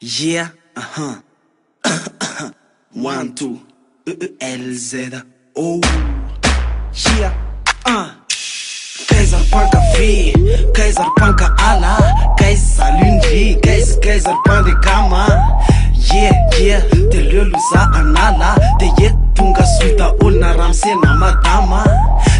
Yeah, 1, 2, LZ, oh, yeah, Kaiser panka fi, Kaiser panka ala, Kaiser lundri, Kaiser pande kama. Yeah, te luluza anala, te yetunga suita olna ramsena madama.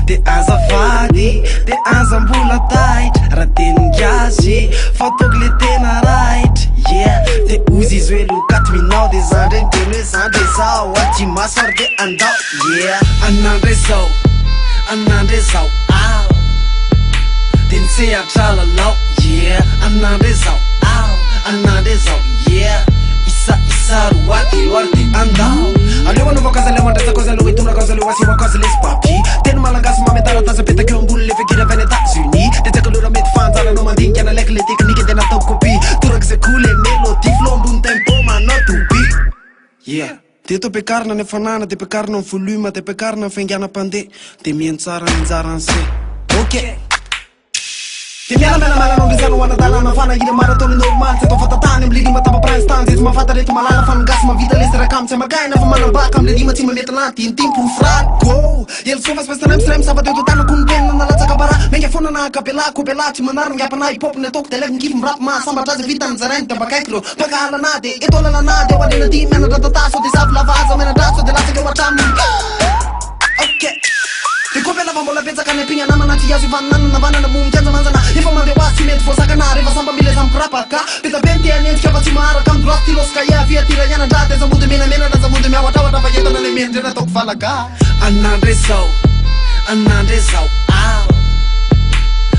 Te azafady, te azambola tight, rateningazy, fataoko tena right. Yeah, te uzy izy hoe lo 4 minao de zandre ny teny hoe zandre zao aty masary de andao. Yeah, anandre zao ao, de nisehatra lalao. Yeah, anandre zao ao, anandre zao. Yeah, isa roaty de andao. Aleo anao voankazo aleo mandrasa koza aleo hitona koza aleo asiwa koza lesy papi. Teny malagasy mametaratasy apetaka eo ambony le fikira avy any États-Unis. De tsaka lora mety fanjaranao mandinika nalaiky le teknika de natao copie. Torak'izay koa le mélodie flow ambony tempo manao tobi. Yeah, de to ampiakarina ny hafanana, de ampiakarina ny volume, de ampiakarina ny fainganam-pandeha, de mihaino tsara ny anjarany se. Ok, de miala-mialamananao ndrizano anadalana fanahina maratony normal. Tsy atao fatatany amle lima tapa-prince tany izy mafata reto malala fanongasy mavita lesy rakamy tsy amakaina fa manambaka amle lima tsy mamety lany tintim-poro fraly go. Ely sofa spestarem sabato eto tanako ny penina nalatsaka bara menga foana na kapelako tsy manary ny apana hip hop ny ataoko de laiky ngify mirapy mahasambatra azy vita ny zarainy de ambakaiky reo mpakahalana de eto lalana de hoalena ty mianatra tataso de savy lavaza mianadraso de latsaky eo atraminy. Ok, de koa mbola mbola betsaka ny ampigna namana ty azo ivanana navanana momy tianja manjana efa mandeha hoazy tsy mety voasakana rehefa samba mileza mikorapaka peta be ny tia nendrika fa tsy maharaka amy droite tiloska ia via tiraiana-dra de zamody menamena da zamody miawatraoatra fa entana le mendry nataoko valaga. Anandre zao ao,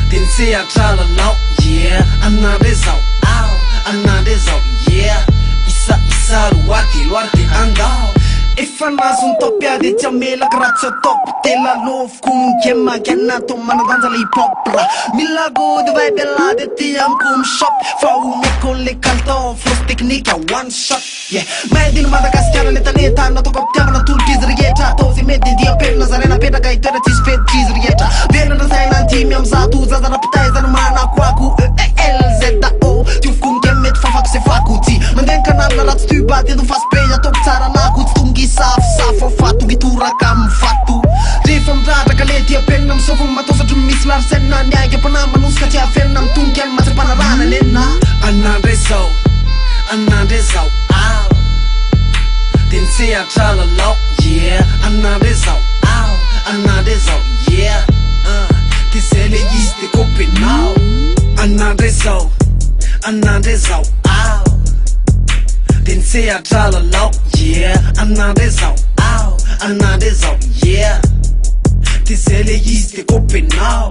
de nisehatra lalao. Yeah, anandre zao ao, anandre zao. Yeah, isa roaty de andao. Efa nazo ny top de tia melaka raha tsy atop tela lovoko migemankena to manadanja le hip-hop ra mila gody vai bela de ty amiko mishop fa omeko le kalton fausse technique one shot. Yeah, maidiny Madagasikara le taneta nataoko ampitiavana tolotra izy rehetra atao zay mety dia pelona zarena petraka hitoera tsisy feditra izy rehetra velona saina antimy amzato zaza rapitaizany manakoako LZO tiofoko migemy mety fafako se fako ty mandeha kanalina ratsy tuba teto faspe ataoko tsara lako tsy tongi safo fato gitoraka amy fato rehefa midradraka le tia penina misofo matosatry misy larsenina niaiky apana manosika tsy afenina mitonika any matsy-panarana nenina. Anandre zao ao, de nisehatra lalao. Yeah, anandre zao ao, anandre zao. Yeah, de zay le izy de kopenao. Anandre zao ao, de nisehatra lalao. Yeah, anandre zao ao, anandre zao. Yeah, de zay le izy de kopenao.